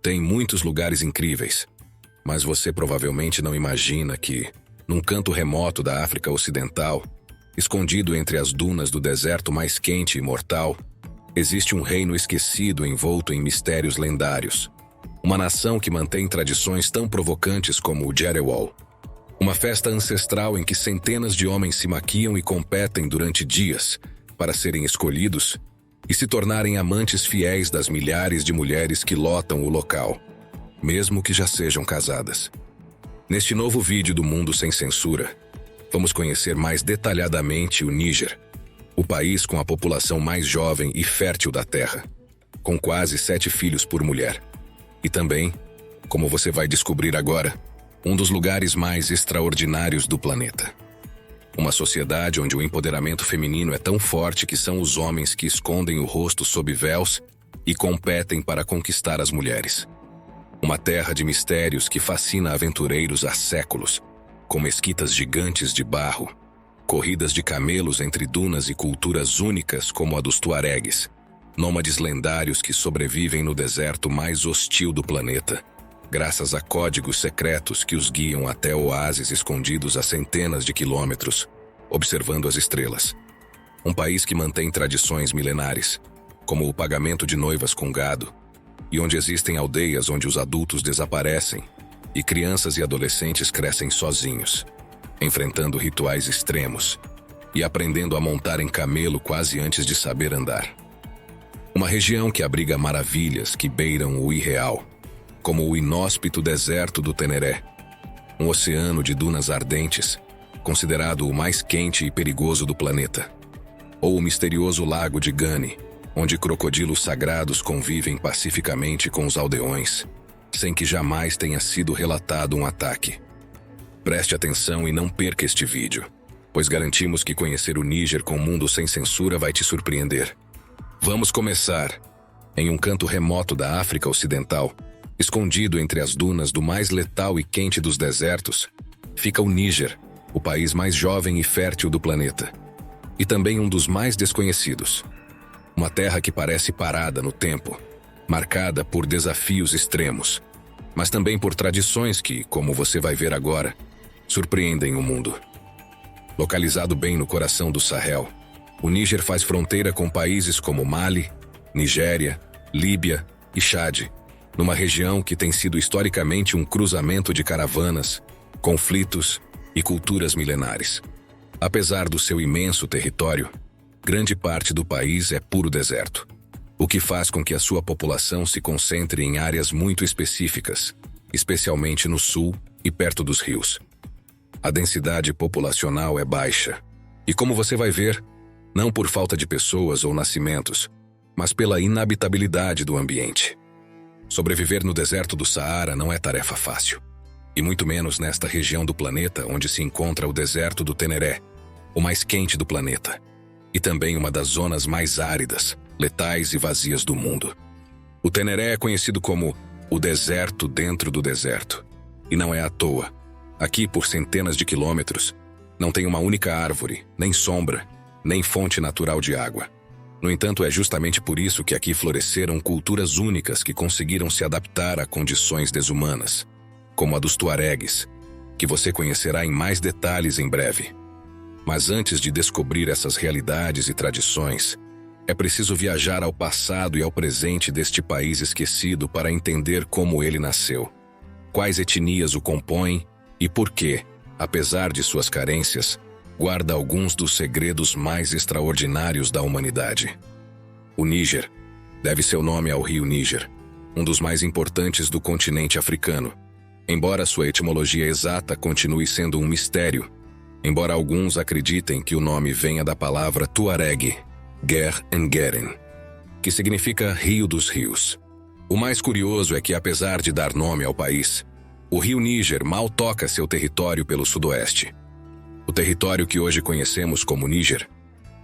tem muitos lugares incríveis, mas você provavelmente não imagina que, num canto remoto da África Ocidental, escondido entre as dunas do deserto mais quente e mortal, existe um reino esquecido envolto em mistérios lendários. Uma nação que mantém tradições tão provocantes como o Jerewol. Uma festa ancestral em que centenas de homens se maquiam e competem durante dias para serem escolhidos e se tornarem amantes fiéis das milhares de mulheres que lotam o local, mesmo que já sejam casadas. Neste novo vídeo do Mundo Sem Censura, vamos conhecer mais detalhadamente o Níger, o país com a população mais jovem e fértil da Terra, com quase 7 filhos por mulher. E também, como você vai descobrir agora, um dos lugares mais extraordinários do planeta. Uma sociedade onde o empoderamento feminino é tão forte que são os homens que escondem o rosto sob véus e competem para conquistar as mulheres. Uma terra de mistérios que fascina aventureiros há séculos, com mesquitas gigantes de barro, corridas de camelos entre dunas e culturas únicas como a dos tuaregues, nômades lendários que sobrevivem no deserto mais hostil do planeta, graças a códigos secretos que os guiam até oásis escondidos a centenas de quilômetros, observando as estrelas. Um país que mantém tradições milenares, como o pagamento de noivas com gado, e onde existem aldeias onde os adultos desaparecem e crianças e adolescentes crescem sozinhos, enfrentando rituais extremos e aprendendo a montar em camelo quase antes de saber andar. Uma região que abriga maravilhas que beiram o irreal, como o inóspito deserto do Teneré, um oceano de dunas ardentes, considerado o mais quente e perigoso do planeta, ou o misterioso lago de Gani, onde crocodilos sagrados convivem pacificamente com os aldeões, sem que jamais tenha sido relatado um ataque. Preste atenção e não perca este vídeo, pois garantimos que conhecer o Níger com Mundo Sem Censura vai te surpreender. Vamos começar. Em um canto remoto da África Ocidental, escondido entre as dunas do mais letal e quente dos desertos, fica o Níger, o país mais jovem e fértil do planeta. E também um dos mais desconhecidos. Uma terra que parece parada no tempo, marcada por desafios extremos, mas também por tradições que, como você vai ver agora, surpreendem o mundo. Localizado bem no coração do Sahel, o Níger faz fronteira com países como Mali, Nigéria, Líbia e Chad, numa região que tem sido historicamente um cruzamento de caravanas, conflitos e culturas milenares. Apesar do seu imenso território, grande parte do país é puro deserto, o que faz com que a sua população se concentre em áreas muito específicas, especialmente no sul e perto dos rios. A densidade populacional é baixa, e como você vai ver, não por falta de pessoas ou nascimentos, mas pela inabitabilidade do ambiente. Sobreviver no deserto do Saara não é tarefa fácil, e muito menos nesta região do planeta onde se encontra o deserto do Teneré, o mais quente do planeta, e também uma das zonas mais áridas, letais e vazias do mundo. O Teneré é conhecido como o deserto dentro do deserto, e não é à toa. Aqui, por centenas de quilômetros, não tem uma única árvore, nem sombra, nem fonte natural de água. No entanto, é justamente por isso que aqui floresceram culturas únicas que conseguiram se adaptar a condições desumanas, como a dos tuaregues, que você conhecerá em mais detalhes em breve. Mas antes de descobrir essas realidades e tradições, é preciso viajar ao passado e ao presente deste país esquecido para entender como ele nasceu, quais etnias o compõem e por que, apesar de suas carências, guarda alguns dos segredos mais extraordinários da humanidade. O Níger deve seu nome ao rio Níger, um dos mais importantes do continente africano, embora sua etimologia exata continue sendo um mistério, embora alguns acreditem que o nome venha da palavra tuareg, Ger Ngeren, que significa Rio dos Rios. O mais curioso é que, apesar de dar nome ao país, o rio Níger mal toca seu território pelo sudoeste. O território que hoje conhecemos como Níger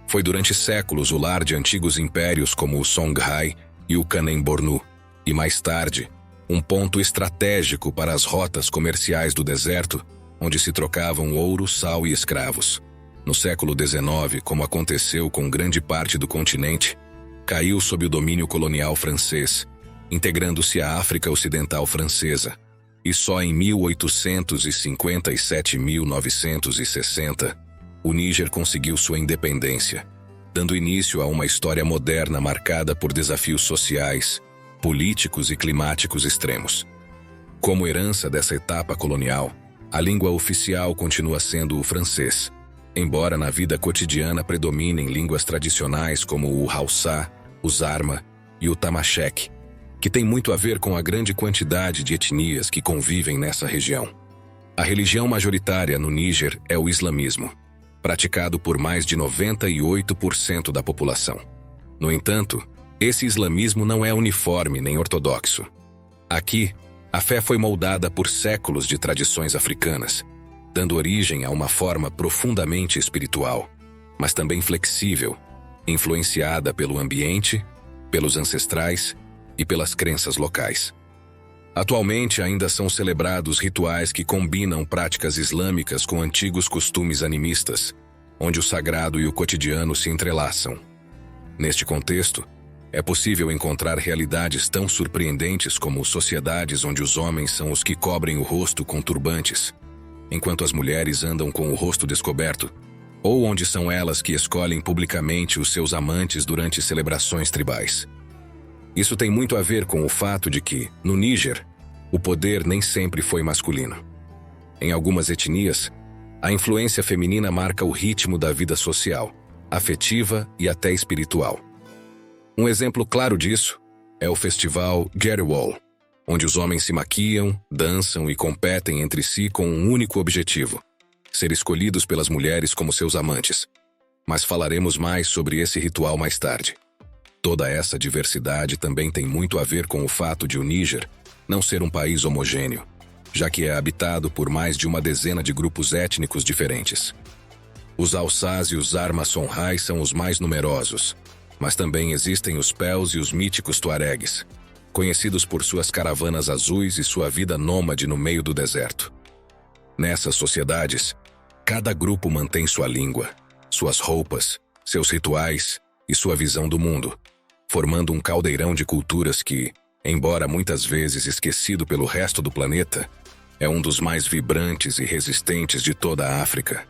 foi durante séculos o lar de antigos impérios como o Songhai e o Kanem-Bornu, e mais tarde, um ponto estratégico para as rotas comerciais do deserto, onde se trocavam ouro, sal e escravos. No século XIX, como aconteceu com grande parte do continente, caiu sob o domínio colonial francês, integrando-se à África Ocidental Francesa, e só em 1857-1960, o Níger conseguiu sua independência, dando início a uma história moderna marcada por desafios sociais, políticos e climáticos extremos. Como herança dessa etapa colonial, a língua oficial continua sendo o francês, embora na vida cotidiana predominem línguas tradicionais como o Hausa, o Zarma e o Tamashek, que tem muito a ver com a grande quantidade de etnias que convivem nessa região. A religião majoritária no Níger é o islamismo, praticado por mais de 98% da população. No entanto, esse islamismo não é uniforme nem ortodoxo. Aqui, a fé foi moldada por séculos de tradições africanas, dando origem a uma forma profundamente espiritual, mas também flexível, influenciada pelo ambiente, pelos ancestrais e pelas crenças locais. Atualmente ainda são celebrados rituais que combinam práticas islâmicas com antigos costumes animistas, onde o sagrado e o cotidiano se entrelaçam. Neste contexto, é possível encontrar realidades tão surpreendentes como sociedades onde os homens são os que cobrem o rosto com turbantes, enquanto as mulheres andam com o rosto descoberto, ou onde são elas que escolhem publicamente os seus amantes durante celebrações tribais. Isso tem muito a ver com o fato de que, no Níger, o poder nem sempre foi masculino. Em algumas etnias, a influência feminina marca o ritmo da vida social, afetiva e até espiritual. Um exemplo claro disso é o festival Gerewol, onde os homens se maquiam, dançam e competem entre si com um único objetivo: ser escolhidos pelas mulheres como seus amantes. Mas falaremos mais sobre esse ritual mais tarde. Toda essa diversidade também tem muito a ver com o fato de o Níger não ser um país homogêneo, já que é habitado por mais de uma dezena de grupos étnicos diferentes. Os Hausas e os Zarma Songhai são os mais numerosos, mas também existem os Pels e os míticos Tuaregs, conhecidos por suas caravanas azuis e sua vida nômade no meio do deserto. Nessas sociedades, cada grupo mantém sua língua, suas roupas, seus rituais e sua visão do mundo, formando um caldeirão de culturas que, embora muitas vezes esquecido pelo resto do planeta, é um dos mais vibrantes e resistentes de toda a África.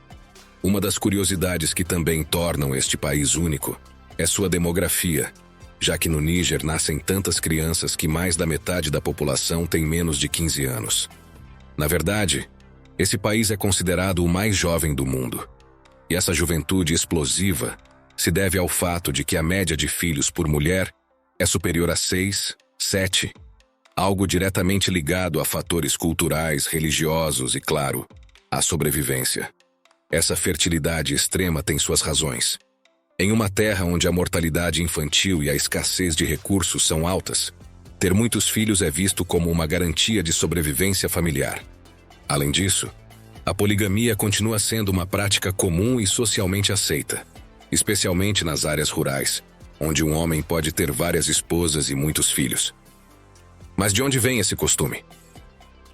Uma das curiosidades que também tornam este país único é sua demografia, já que no Níger nascem tantas crianças que mais da metade da população tem menos de 15 anos. Na verdade, esse país é considerado o mais jovem do mundo, e essa juventude explosiva se deve ao fato de que a média de filhos por mulher é superior a 6, 7, algo diretamente ligado a fatores culturais, religiosos e, claro, à sobrevivência. Essa fertilidade extrema tem suas razões. Em uma terra onde a mortalidade infantil e a escassez de recursos são altas, ter muitos filhos é visto como uma garantia de sobrevivência familiar. Além disso, a poligamia continua sendo uma prática comum e socialmente aceita, especialmente nas áreas rurais, onde um homem pode ter várias esposas e muitos filhos. Mas de onde vem esse costume?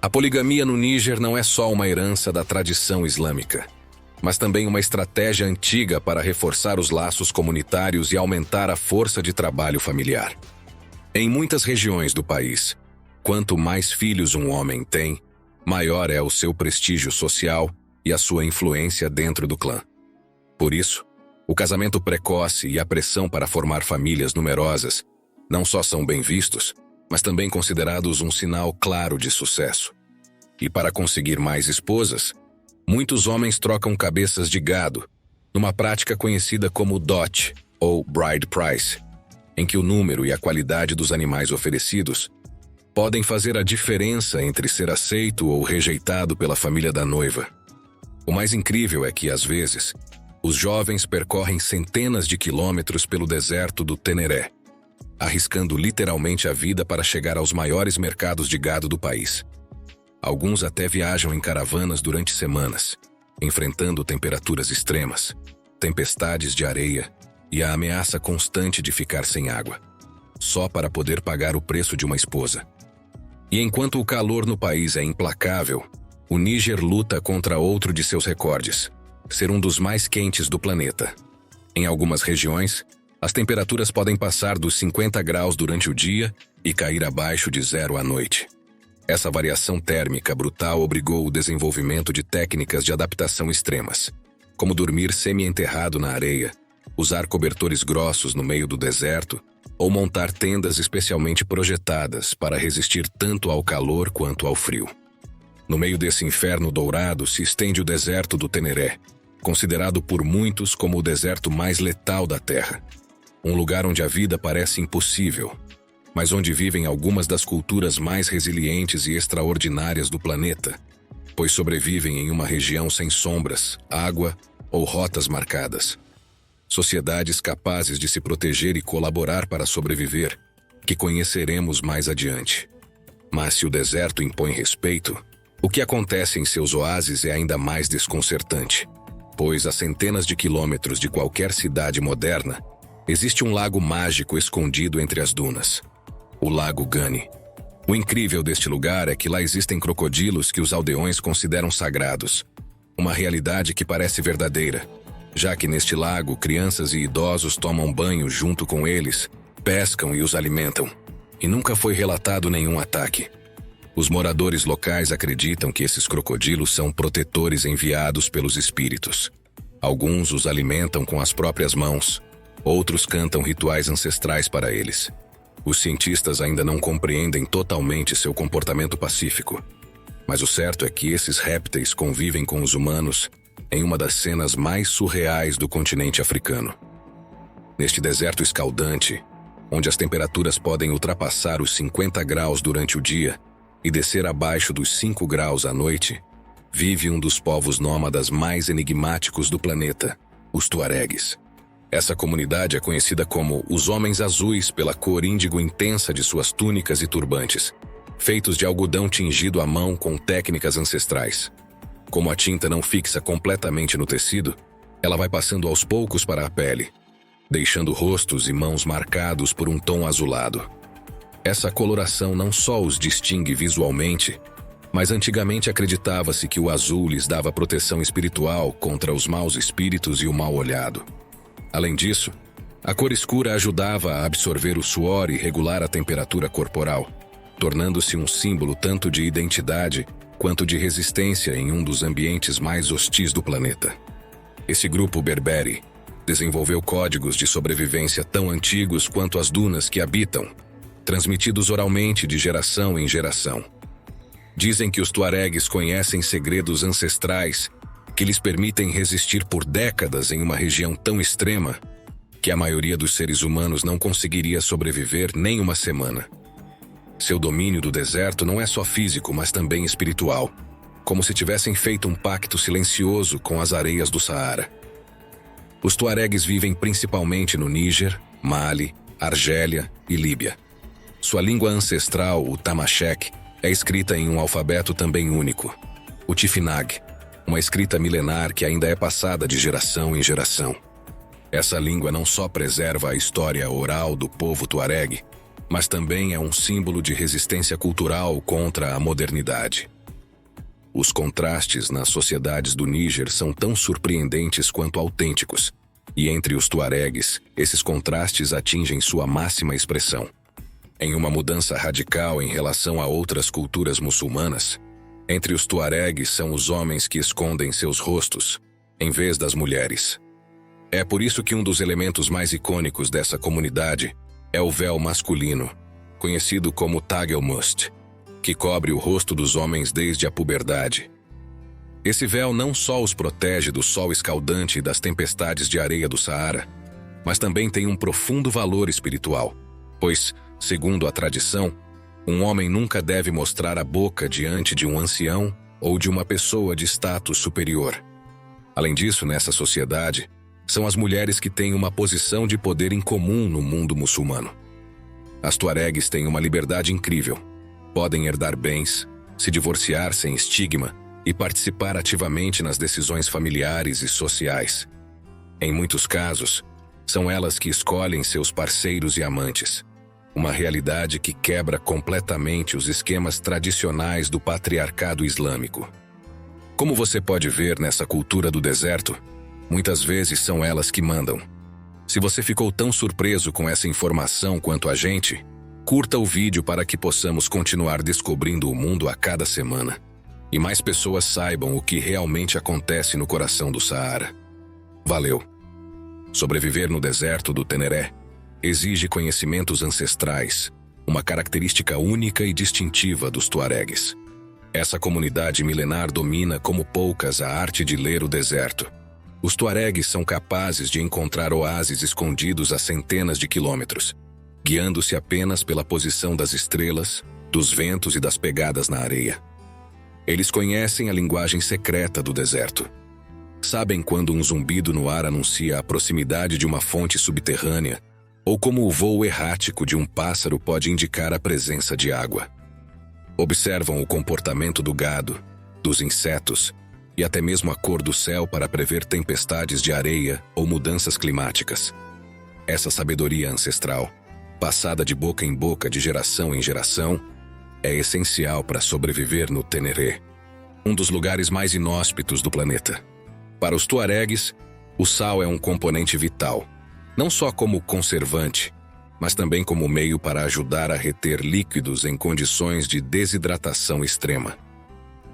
A poligamia no Níger não é só uma herança da tradição islâmica, mas também uma estratégia antiga para reforçar os laços comunitários e aumentar a força de trabalho familiar. Em muitas regiões do país, quanto mais filhos um homem tem, maior é o seu prestígio social e a sua influência dentro do clã. Por isso, o casamento precoce e a pressão para formar famílias numerosas não só são bem vistos, mas também considerados um sinal claro de sucesso. E para conseguir mais esposas, muitos homens trocam cabeças de gado, numa prática conhecida como dote, ou bride price, em que o número e a qualidade dos animais oferecidos podem fazer a diferença entre ser aceito ou rejeitado pela família da noiva. O mais incrível é que, às vezes, os jovens percorrem centenas de quilômetros pelo deserto do Teneré, arriscando literalmente a vida para chegar aos maiores mercados de gado do país. Alguns até viajam em caravanas durante semanas, enfrentando temperaturas extremas, tempestades de areia e a ameaça constante de ficar sem água, só para poder pagar o preço de uma esposa. E enquanto o calor no país é implacável, o Níger luta contra outro de seus recordes: ser um dos mais quentes do planeta. Em algumas regiões, As temperaturas podem passar dos 50 graus durante o dia e cair abaixo de 0 à noite. Essa variação térmica brutal obrigou o desenvolvimento de técnicas de adaptação extremas, como dormir semi-enterrado na areia, usar cobertores grossos no meio do deserto ou montar tendas especialmente projetadas para resistir tanto ao calor quanto ao frio. No meio desse inferno dourado se estende o deserto do Teneré, considerado por muitos como o deserto mais letal da Terra. Um lugar onde a vida parece impossível, mas onde vivem algumas das culturas mais resilientes e extraordinárias do planeta, pois sobrevivem em uma região sem sombras, água ou rotas marcadas. Sociedades capazes de se proteger e colaborar para sobreviver, que conheceremos mais adiante. Mas se o deserto impõe respeito, o que acontece em seus oásis é ainda mais desconcertante, pois a centenas de quilômetros de qualquer cidade moderna, existe um lago mágico escondido entre as dunas, o Lago Gani. O incrível deste lugar é que lá existem crocodilos que os aldeões consideram sagrados, uma realidade que parece verdadeira, já que neste lago crianças e idosos tomam banho junto com eles, pescam e os alimentam, e nunca foi relatado nenhum ataque. Os moradores locais acreditam que esses crocodilos são protetores enviados pelos espíritos. Alguns os alimentam com as próprias mãos, outros cantam rituais ancestrais para eles. Os cientistas ainda não compreendem totalmente seu comportamento pacífico, mas o certo é que esses répteis convivem com os humanos em uma das cenas mais surreais do continente africano. Neste deserto escaldante, onde as temperaturas podem ultrapassar os 50 graus durante o dia e descer abaixo dos 5 graus à noite, vive um dos povos nômadas mais enigmáticos do planeta, os tuaregues. Essa comunidade é conhecida como os Homens Azuis pela cor índigo intensa de suas túnicas e turbantes, feitos de algodão tingido à mão com técnicas ancestrais. Como a tinta não fixa completamente no tecido, ela vai passando aos poucos para a pele, deixando rostos e mãos marcados por um tom azulado. Essa coloração não só os distingue visualmente, mas antigamente acreditava-se que o azul lhes dava proteção espiritual contra os maus espíritos e o mal olhado. Além disso, a cor escura ajudava a absorver o suor e regular a temperatura corporal, tornando-se um símbolo tanto de identidade quanto de resistência em um dos ambientes mais hostis do planeta. Esse grupo berbere desenvolveu códigos de sobrevivência tão antigos quanto as dunas que habitam, transmitidos oralmente de geração em geração. Dizem que os tuaregues conhecem segredos ancestrais que lhes permitem resistir por décadas em uma região tão extrema que a maioria dos seres humanos não conseguiria sobreviver nem uma semana. Seu domínio do deserto não é só físico, mas também espiritual, como se tivessem feito um pacto silencioso com as areias do Saara. Os tuaregues vivem principalmente no Níger, Mali, Argélia e Líbia. Sua língua ancestral, o Tamashek, é escrita em um alfabeto também único, o Tifinagh, uma escrita milenar que ainda é passada de geração em geração. Essa língua não só preserva a história oral do povo tuaregue, mas também é um símbolo de resistência cultural contra a modernidade. Os contrastes nas sociedades do Níger são tão surpreendentes quanto autênticos, e entre os tuaregues, esses contrastes atingem sua máxima expressão. Em uma mudança radical em relação a outras culturas muçulmanas, entre os tuaregues são os homens que escondem seus rostos, em vez das mulheres. É por isso que um dos elementos mais icônicos dessa comunidade é o véu masculino, conhecido como Tagelmust, que cobre o rosto dos homens desde a puberdade. Esse véu não só os protege do sol escaldante e das tempestades de areia do Saara, mas também tem um profundo valor espiritual, pois, segundo a tradição, um homem nunca deve mostrar a boca diante de um ancião ou de uma pessoa de status superior. Além disso, nessa sociedade, são as mulheres que têm uma posição de poder incomum no mundo muçulmano. As tuaregues têm uma liberdade incrível. Podem herdar bens, se divorciar sem estigma e participar ativamente nas decisões familiares e sociais. Em muitos casos, são elas que escolhem seus parceiros e amantes. Uma realidade que quebra completamente os esquemas tradicionais do patriarcado islâmico. Como você pode ver nessa cultura do deserto, muitas vezes são elas que mandam. Se você ficou tão surpreso com essa informação quanto a gente, curta o vídeo para que possamos continuar descobrindo o mundo a cada semana e mais pessoas saibam o que realmente acontece no coração do Saara. Valeu! Sobreviver no deserto do Teneré exige conhecimentos ancestrais, uma característica única e distintiva dos tuaregues. Essa comunidade milenar domina como poucas a arte de ler o deserto. Os tuaregues são capazes de encontrar oásis escondidos a centenas de quilômetros, guiando-se apenas pela posição das estrelas, dos ventos e das pegadas na areia. Eles conhecem a linguagem secreta do deserto. Sabem quando um zumbido no ar anuncia a proximidade de uma fonte subterrânea, ou como o voo errático de um pássaro pode indicar a presença de água. Observam o comportamento do gado, dos insetos e até mesmo a cor do céu para prever tempestades de areia ou mudanças climáticas. Essa sabedoria ancestral, passada de boca em boca de geração em geração, é essencial para sobreviver no Teneré, um dos lugares mais inóspitos do planeta. Para os tuaregues, o sal é um componente vital, não só como conservante, mas também como meio para ajudar a reter líquidos em condições de desidratação extrema.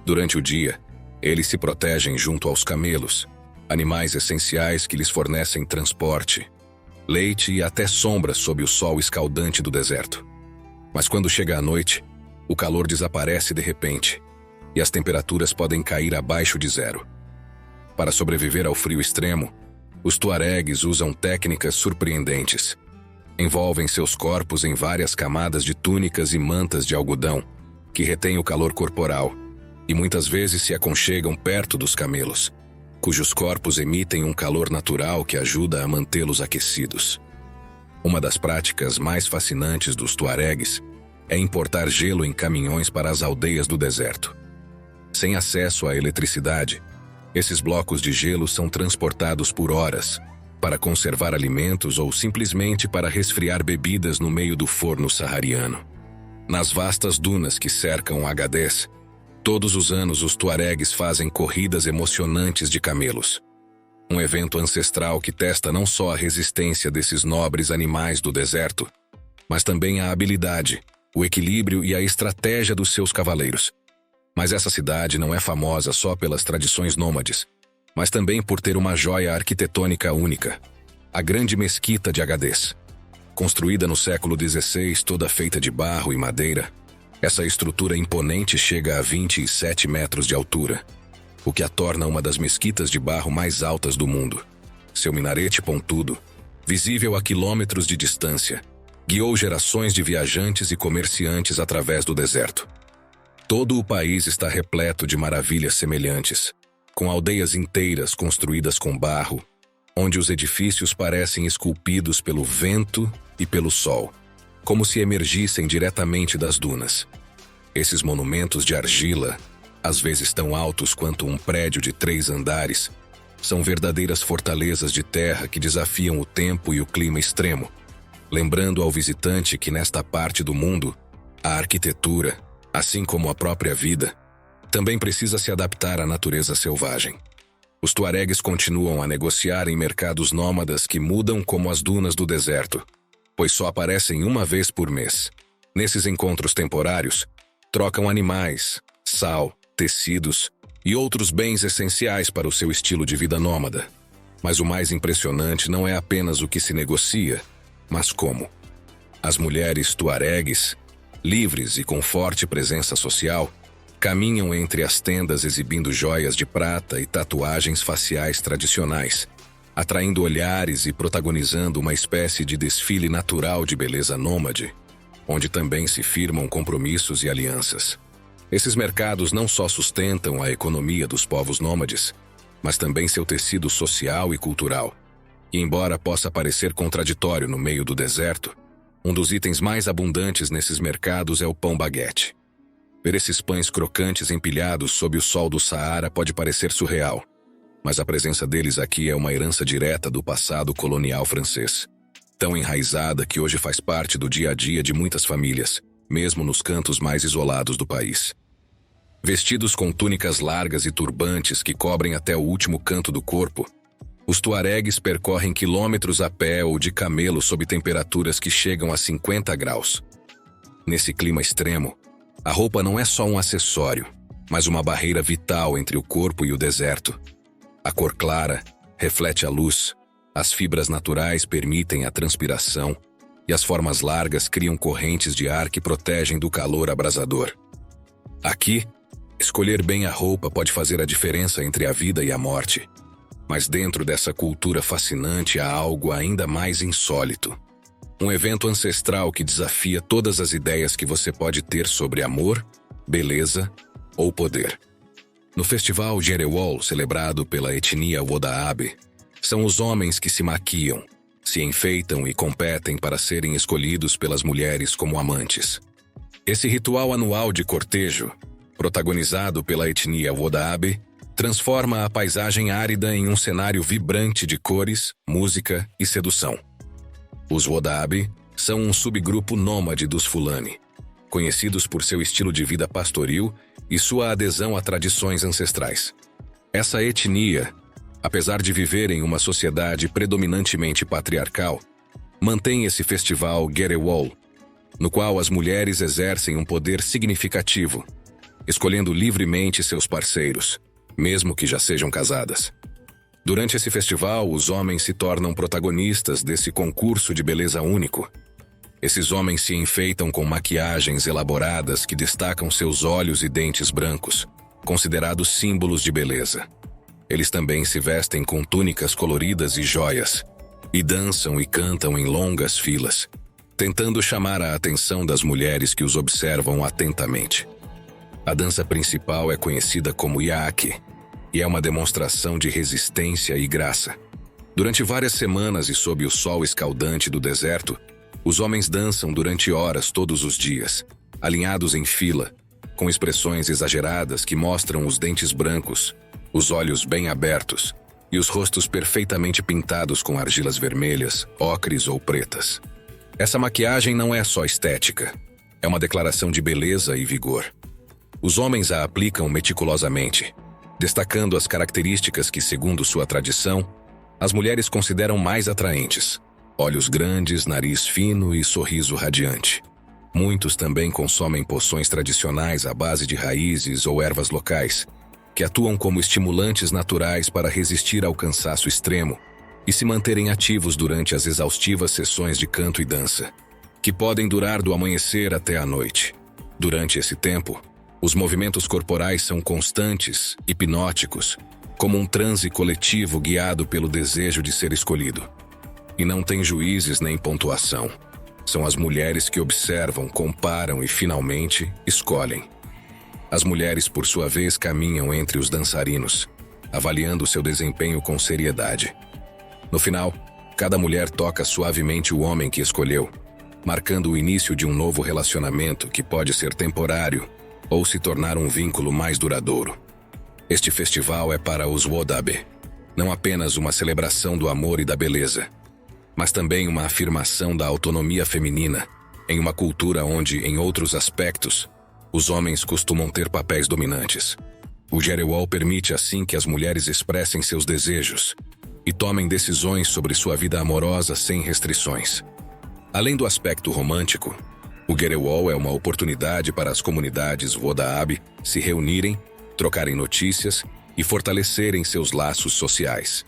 Durante o dia, eles se protegem junto aos camelos, animais essenciais que lhes fornecem transporte, leite e até sombra sob o sol escaldante do deserto. Mas quando chega a noite, o calor desaparece de repente e as temperaturas podem cair abaixo de zero. Para sobreviver ao frio extremo, os tuaregues usam técnicas surpreendentes. Envolvem seus corpos em várias camadas de túnicas e mantas de algodão, que retêm o calor corporal, e muitas vezes se aconchegam perto dos camelos, cujos corpos emitem um calor natural que ajuda a mantê-los aquecidos. Uma das práticas mais fascinantes dos tuaregues é importar gelo em caminhões para as aldeias do deserto. Sem acesso à eletricidade, esses blocos de gelo são transportados por horas para conservar alimentos ou simplesmente para resfriar bebidas no meio do forno saariano. Nas vastas dunas que cercam Agadez, todos os anos os tuaregues fazem corridas emocionantes de camelos. Um evento ancestral que testa não só a resistência desses nobres animais do deserto, mas também a habilidade, o equilíbrio e a estratégia dos seus cavaleiros. Mas essa cidade não é famosa só pelas tradições nômades, mas também por ter uma joia arquitetônica única, a Grande Mesquita de Agadez. Construída no século XVI, toda feita de barro e madeira, essa estrutura imponente chega a 27 metros de altura, o que a torna uma das mesquitas de barro mais altas do mundo. Seu minarete pontudo, visível a quilômetros de distância, guiou gerações de viajantes e comerciantes através do deserto. Todo o país está repleto de maravilhas semelhantes, com aldeias inteiras construídas com barro, onde os edifícios parecem esculpidos pelo vento e pelo sol, como se emergissem diretamente das dunas. Esses monumentos de argila, às vezes tão altos quanto um prédio de 3 andares, são verdadeiras fortalezas de terra que desafiam o tempo e o clima extremo, lembrando ao visitante que nesta parte do mundo, a arquitetura, assim como a própria vida, também precisa se adaptar à natureza selvagem. Os tuaregues continuam a negociar em mercados nômadas que mudam como as dunas do deserto, pois só aparecem uma vez por mês. Nesses encontros temporários, trocam animais, sal, tecidos e outros bens essenciais para o seu estilo de vida nômada. Mas o mais impressionante não é apenas o que se negocia, mas como. As mulheres tuaregues, livres e com forte presença social, caminham entre as tendas exibindo joias de prata e tatuagens faciais tradicionais, atraindo olhares e protagonizando uma espécie de desfile natural de beleza nômade, onde também se firmam compromissos e alianças. Esses mercados não só sustentam a economia dos povos nômades, mas também seu tecido social e cultural. E embora possa parecer contraditório no meio do deserto, um dos itens mais abundantes nesses mercados é o pão baguete. Ver esses pães crocantes empilhados sob o sol do Saara pode parecer surreal, mas a presença deles aqui é uma herança direta do passado colonial francês, tão enraizada que hoje faz parte do dia a dia de muitas famílias, mesmo nos cantos mais isolados do país. Vestidos com túnicas largas e turbantes que cobrem até o último canto do corpo, Os tuaregues percorrem quilômetros a pé ou de camelo sob temperaturas que chegam a 50 graus. Nesse clima extremo, a roupa não é só um acessório, mas uma barreira vital entre o corpo e o deserto. A cor clara reflete a luz, as fibras naturais permitem a transpiração e as formas largas criam correntes de ar que protegem do calor abrasador. Aqui, escolher bem a roupa pode fazer a diferença entre a vida e a morte. Mas dentro dessa cultura fascinante há algo ainda mais insólito. Um evento ancestral que desafia todas as ideias que você pode ter sobre amor, beleza ou poder. No festival Jerewol, celebrado pela etnia Wodaabe, são os homens que se maquiam, se enfeitam e competem para serem escolhidos pelas mulheres como amantes. Esse ritual anual de cortejo, protagonizado pela etnia Wodaabe, transforma a paisagem árida em um cenário vibrante de cores, música e sedução. Os Wodaabe são um subgrupo nômade dos Fulani, conhecidos por seu estilo de vida pastoril e sua adesão a tradições ancestrais. Essa etnia, apesar de viver em uma sociedade predominantemente patriarcal, mantém esse festival Jerewol, no qual as mulheres exercem um poder significativo, escolhendo livremente seus parceiros, mesmo que já sejam casadas. Durante esse festival, os homens se tornam protagonistas desse concurso de beleza único. Esses homens se enfeitam com maquiagens elaboradas que destacam seus olhos e dentes brancos, considerados símbolos de beleza. Eles também se vestem com túnicas coloridas e joias, e dançam e cantam em longas filas, tentando chamar a atenção das mulheres que os observam atentamente. A dança principal é conhecida como Yaaki, e é uma demonstração de resistência e graça. Durante várias semanas e sob o sol escaldante do deserto, os homens dançam durante horas todos os dias, alinhados em fila, com expressões exageradas que mostram os dentes brancos, os olhos bem abertos e os rostos perfeitamente pintados com argilas vermelhas, ocres ou pretas. Essa maquiagem não é só estética, é uma declaração de beleza e vigor. Os homens a aplicam meticulosamente, destacando as características que, segundo sua tradição, as mulheres consideram mais atraentes: olhos grandes, nariz fino e sorriso radiante. Muitos também consomem poções tradicionais à base de raízes ou ervas locais, que atuam como estimulantes naturais para resistir ao cansaço extremo e se manterem ativos durante as exaustivas sessões de canto e dança, que podem durar do amanhecer até a noite. Durante esse tempo, os movimentos corporais são constantes, hipnóticos, como um transe coletivo guiado pelo desejo de ser escolhido. E não tem juízes nem pontuação. São as mulheres que observam, comparam e, finalmente, escolhem. As mulheres, por sua vez, caminham entre os dançarinos, avaliando seu desempenho com seriedade. No final, cada mulher toca suavemente o homem que escolheu, marcando o início de um novo relacionamento que pode ser temporário ou se tornar um vínculo mais duradouro. Este festival é para os Wodaabe, não apenas uma celebração do amor e da beleza, mas também uma afirmação da autonomia feminina em uma cultura onde, em outros aspectos, os homens costumam ter papéis dominantes. O Jerewol permite assim que as mulheres expressem seus desejos e tomem decisões sobre sua vida amorosa sem restrições. Além do aspecto romântico, o Jerewol é uma oportunidade para as comunidades Wodaabe se reunirem, trocarem notícias e fortalecerem seus laços sociais.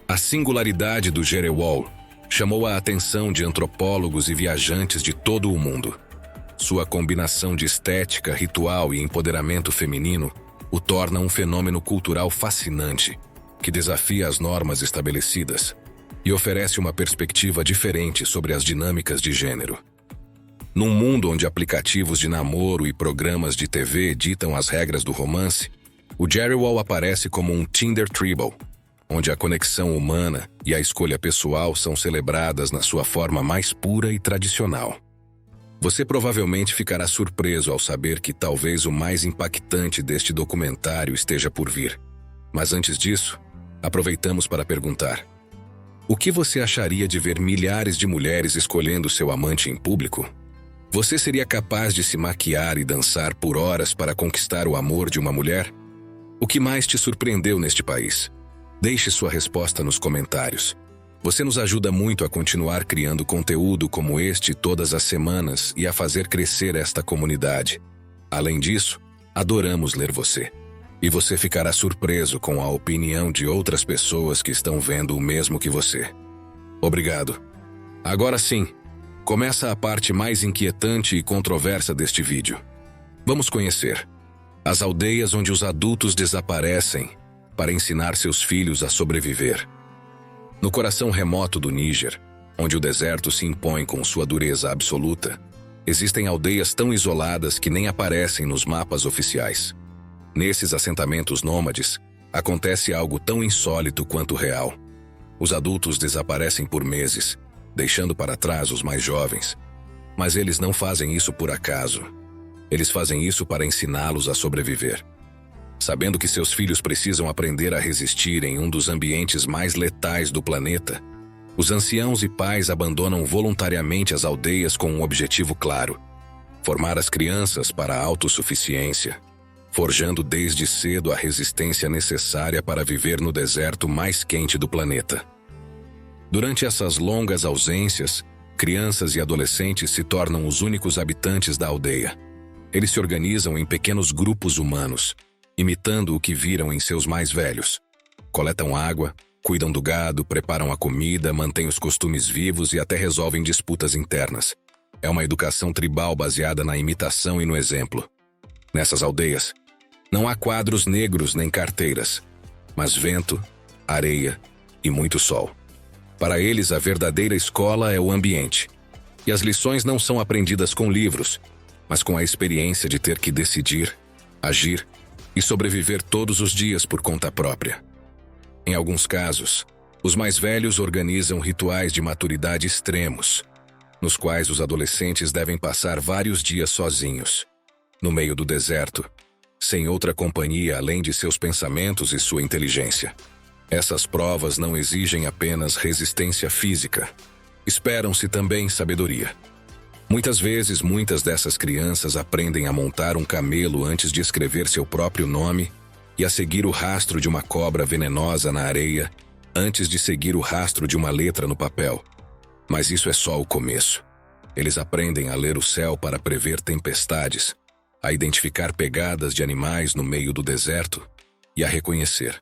A singularidade do Jerewol chamou a atenção de antropólogos e viajantes de todo o mundo. Sua combinação de estética, ritual e empoderamento feminino o torna um fenômeno cultural fascinante, que desafia as normas estabelecidas e oferece uma perspectiva diferente sobre as dinâmicas de gênero. Num mundo onde aplicativos de namoro e programas de TV ditam as regras do romance, o Jerewol aparece como um Tinder Tribal, onde a conexão humana e a escolha pessoal são celebradas na sua forma mais pura e tradicional. Você provavelmente ficará surpreso ao saber que talvez o mais impactante deste documentário esteja por vir. Mas antes disso, aproveitamos para perguntar: o que você acharia de ver milhares de mulheres escolhendo seu amante em público? Você seria capaz de se maquiar e dançar por horas para conquistar o amor de uma mulher? O que mais te surpreendeu neste país? Deixe sua resposta nos comentários. Você nos ajuda muito a continuar criando conteúdo como este todas as semanas e a fazer crescer esta comunidade. Além disso, adoramos ler você. E você ficará surpreso com a opinião de outras pessoas que estão vendo o mesmo que você. Obrigado. Agora sim, começa a parte mais inquietante e controversa deste vídeo. Vamos conhecer as aldeias onde os adultos desaparecem para ensinar seus filhos a sobreviver. No coração remoto do Níger, onde o deserto se impõe com sua dureza absoluta, existem aldeias tão isoladas que nem aparecem nos mapas oficiais. Nesses assentamentos nômades, acontece algo tão insólito quanto real. Os adultos desaparecem por meses, deixando para trás os mais jovens. Mas eles não fazem isso por acaso. Eles fazem isso para ensiná-los a sobreviver. Sabendo que seus filhos precisam aprender a resistir em um dos ambientes mais letais do planeta, os anciãos e pais abandonam voluntariamente as aldeias com um objetivo claro: formar as crianças para a autossuficiência, forjando desde cedo a resistência necessária para viver no deserto mais quente do planeta. Durante essas longas ausências, crianças e adolescentes se tornam os únicos habitantes da aldeia. Eles se organizam em pequenos grupos humanos, imitando o que viram em seus mais velhos. Coletam água, cuidam do gado, preparam a comida, mantêm os costumes vivos e até resolvem disputas internas. É uma educação tribal baseada na imitação e no exemplo. Nessas aldeias, não há quadros negros nem carteiras, mas vento, areia e muito sol. Para eles, a verdadeira escola é o ambiente. E as lições não são aprendidas com livros, mas com a experiência de ter que decidir, agir e sobreviver todos os dias por conta própria. Em alguns casos, os mais velhos organizam rituais de maturidade extremos, nos quais os adolescentes devem passar vários dias sozinhos, no meio do deserto, sem outra companhia além de seus pensamentos e sua inteligência. Essas provas não exigem apenas resistência física, esperam-se também sabedoria. Muitas vezes, muitas dessas crianças aprendem a montar um camelo antes de escrever seu próprio nome e a seguir o rastro de uma cobra venenosa na areia antes de seguir o rastro de uma letra no papel. Mas isso é só o começo. Eles aprendem a ler o céu para prever tempestades, a identificar pegadas de animais no meio do deserto e a reconhecer,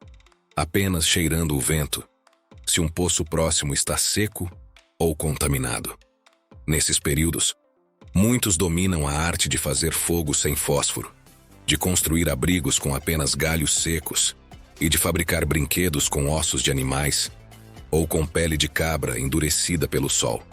apenas cheirando o vento, se um poço próximo está seco ou contaminado. Nesses períodos, muitos dominam a arte de fazer fogo sem fósforo, de construir abrigos com apenas galhos secos e de fabricar brinquedos com ossos de animais ou com pele de cabra endurecida pelo sol.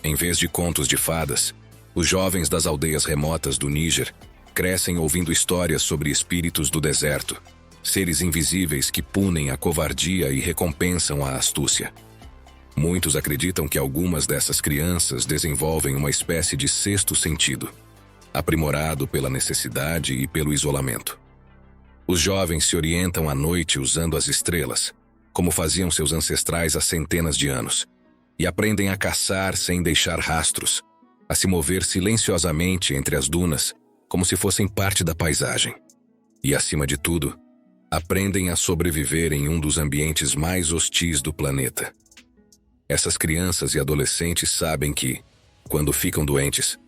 Em vez de contos de fadas, os jovens das aldeias remotas do Níger crescem ouvindo histórias sobre espíritos do deserto, seres invisíveis que punem a covardia e recompensam a astúcia. Muitos acreditam que algumas dessas crianças desenvolvem uma espécie de sexto sentido, aprimorado pela necessidade e pelo isolamento. Os jovens se orientam à noite usando as estrelas, como faziam seus ancestrais há centenas de anos, e aprendem a caçar sem deixar rastros, a se mover silenciosamente entre as dunas, como se fossem parte da paisagem. E, acima de tudo, aprendem a sobreviver em um dos ambientes mais hostis do planeta. Essas crianças e adolescentes sabem que, quando ficam doentes,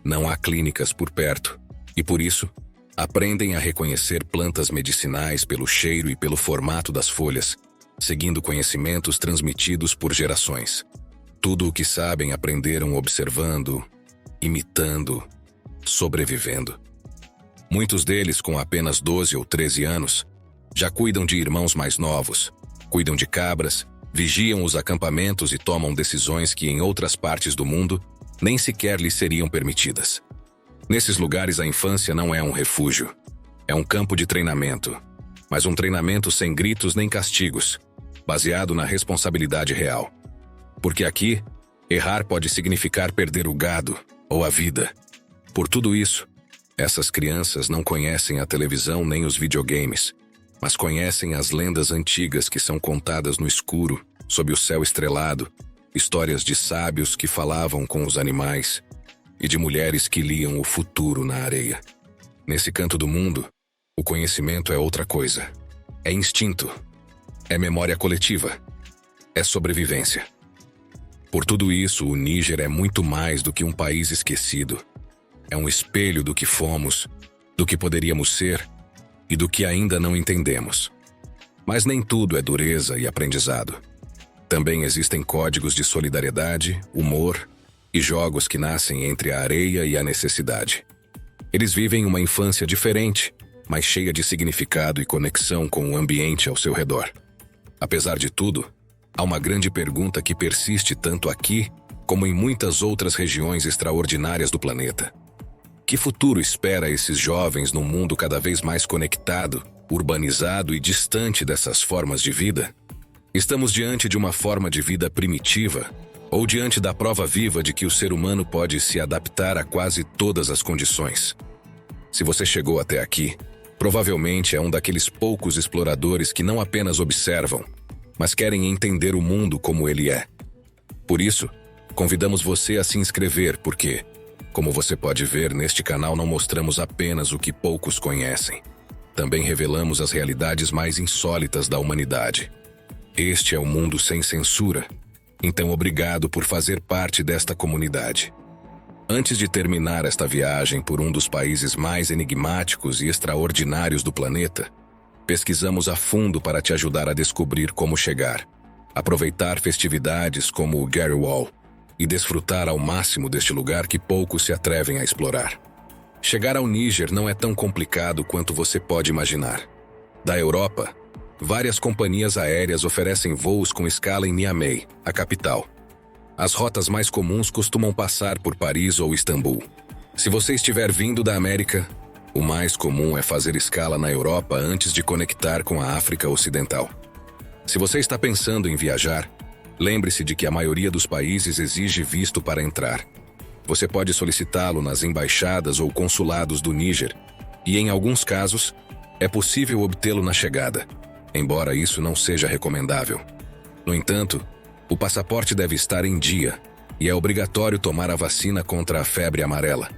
não há clínicas por perto, e por isso, aprendem a reconhecer plantas medicinais pelo cheiro e pelo formato das folhas, seguindo conhecimentos transmitidos por gerações. Tudo o que sabem aprenderam observando, imitando, sobrevivendo. Muitos deles, com apenas 12 ou 13 anos, já cuidam de irmãos mais novos, cuidam de cabras, vigiam os acampamentos e tomam decisões que em outras partes do mundo nem sequer lhes seriam permitidas. Nesses lugares a infância não é um refúgio, é um campo de treinamento, mas um treinamento sem gritos nem castigos, baseado na responsabilidade real. Porque aqui, errar pode significar perder o gado ou a vida. Por tudo isso, essas crianças não conhecem a televisão nem os videogames, mas conhecem as lendas antigas que são contadas no escuro, sob o céu estrelado, histórias de sábios que falavam com os animais e de mulheres que liam o futuro na areia. Nesse canto do mundo, o conhecimento é outra coisa. É instinto. É memória coletiva. É sobrevivência. Por tudo isso, o Níger é muito mais do que um país esquecido. É um espelho do que fomos, do que poderíamos ser e do que ainda não entendemos. Mas nem tudo é dureza e aprendizado. Também existem códigos de solidariedade, humor e jogos que nascem entre a areia e a necessidade. Eles vivem uma infância diferente, mas cheia de significado e conexão com o ambiente ao seu redor. Apesar de tudo, há uma grande pergunta que persiste tanto aqui como em muitas outras regiões extraordinárias do planeta. Que futuro espera esses jovens num mundo cada vez mais conectado, urbanizado e distante dessas formas de vida? Estamos diante de uma forma de vida primitiva ou diante da prova viva de que o ser humano pode se adaptar a quase todas as condições? Se você chegou até aqui, provavelmente é um daqueles poucos exploradores que não apenas observam, mas querem entender o mundo como ele é. Por isso, convidamos você a se inscrever porque, como você pode ver, neste canal não mostramos apenas o que poucos conhecem. Também revelamos as realidades mais insólitas da humanidade. Este é o mundo sem censura. Então, obrigado por fazer parte desta comunidade. Antes de terminar esta viagem por um dos países mais enigmáticos e extraordinários do planeta, pesquisamos a fundo para te ajudar a descobrir como chegar, aproveitar festividades como o Gary Wall e desfrutar ao máximo deste lugar que poucos se atrevem a explorar. Chegar ao Níger não é tão complicado quanto você pode imaginar. Da Europa, várias companhias aéreas oferecem voos com escala em Niamey, a capital. As rotas mais comuns costumam passar por Paris ou Istambul. Se você estiver vindo da América, o mais comum é fazer escala na Europa antes de conectar com a África Ocidental. Se você está pensando em viajar, lembre-se de que a maioria dos países exige visto para entrar. Você pode solicitá-lo nas embaixadas ou consulados do Níger, e em alguns casos, é possível obtê-lo na chegada, embora isso não seja recomendável. No entanto, o passaporte deve estar em dia, e é obrigatório tomar a vacina contra a febre amarela.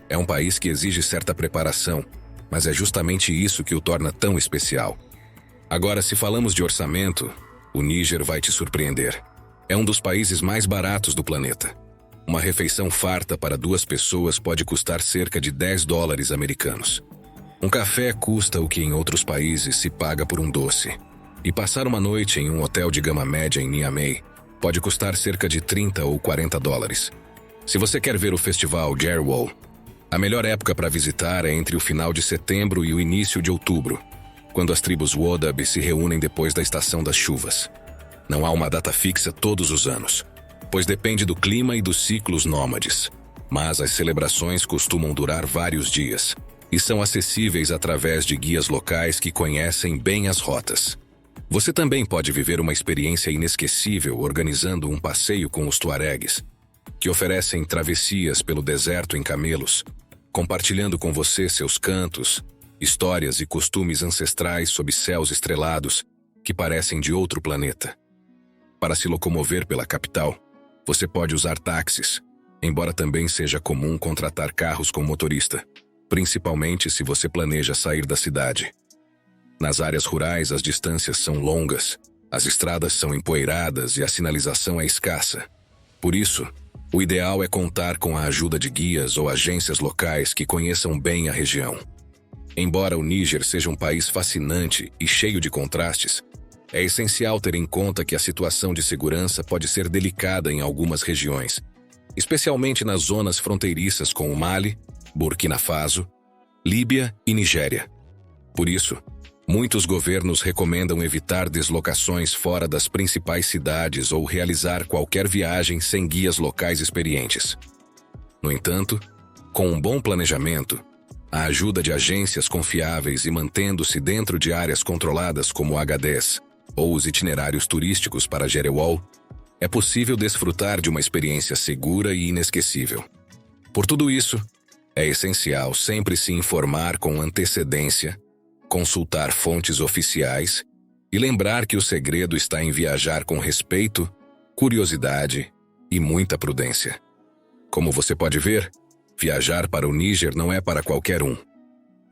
É um país que exige certa preparação, mas é justamente isso que o torna tão especial. Agora, se falamos de orçamento, o Níger vai te surpreender. É um dos países mais baratos do planeta. Uma refeição farta para 2 pessoas pode custar cerca de $10 americanos. Um café custa o que em outros países se paga por um doce. E passar uma noite em um hotel de gama média em Niamey pode custar cerca de $30 ou $40. Se você quer ver o festival Gary Wall, a melhor época para visitar é entre o final de setembro e o início de outubro, quando as tribos Wodab se reúnem depois da estação das chuvas. Não há uma data fixa todos os anos, pois depende do clima e dos ciclos nômades. Mas as celebrações costumam durar vários dias e são acessíveis através de guias locais que conhecem bem as rotas. Você também pode viver uma experiência inesquecível organizando um passeio com os tuaregues, que oferecem travessias pelo deserto em camelos, compartilhando com você seus cantos, histórias e costumes ancestrais sob céus estrelados que parecem de outro planeta. Para se locomover pela capital, você pode usar táxis, embora também seja comum contratar carros com motorista, principalmente se você planeja sair da cidade. Nas áreas rurais, as distâncias são longas, as estradas são empoeiradas e a sinalização é escassa. Por isso, o ideal é contar com a ajuda de guias ou agências locais que conheçam bem a região. Embora o Níger seja um país fascinante e cheio de contrastes, é essencial ter em conta que a situação de segurança pode ser delicada em algumas regiões, especialmente nas zonas fronteiriças com o Mali, Burkina Faso, Líbia e Nigéria. Por isso, muitos governos recomendam evitar deslocações fora das principais cidades ou realizar qualquer viagem sem guias locais experientes. No entanto, com um bom planejamento, a ajuda de agências confiáveis e mantendo-se dentro de áreas controladas como HDs ou os itinerários turísticos para Gary Wall, é possível desfrutar de uma experiência segura e inesquecível. Por tudo isso, é essencial sempre se informar com antecedência, consultar fontes oficiais e lembrar que o segredo está em viajar com respeito, curiosidade e muita prudência. Como você pode ver, viajar para o Níger não é para qualquer um.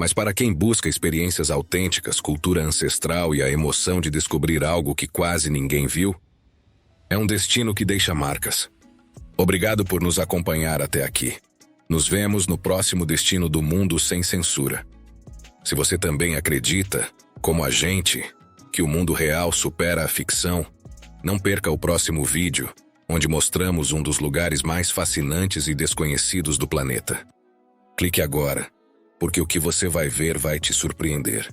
Mas para quem busca experiências autênticas, cultura ancestral e a emoção de descobrir algo que quase ninguém viu, é um destino que deixa marcas. Obrigado por nos acompanhar até aqui. Nos vemos no próximo Destino do Mundo Sem Censura. Se você também acredita, como a gente, que o mundo real supera a ficção, não perca o próximo vídeo, onde mostramos um dos lugares mais fascinantes e desconhecidos do planeta. Clique agora, porque o que você vai ver vai te surpreender.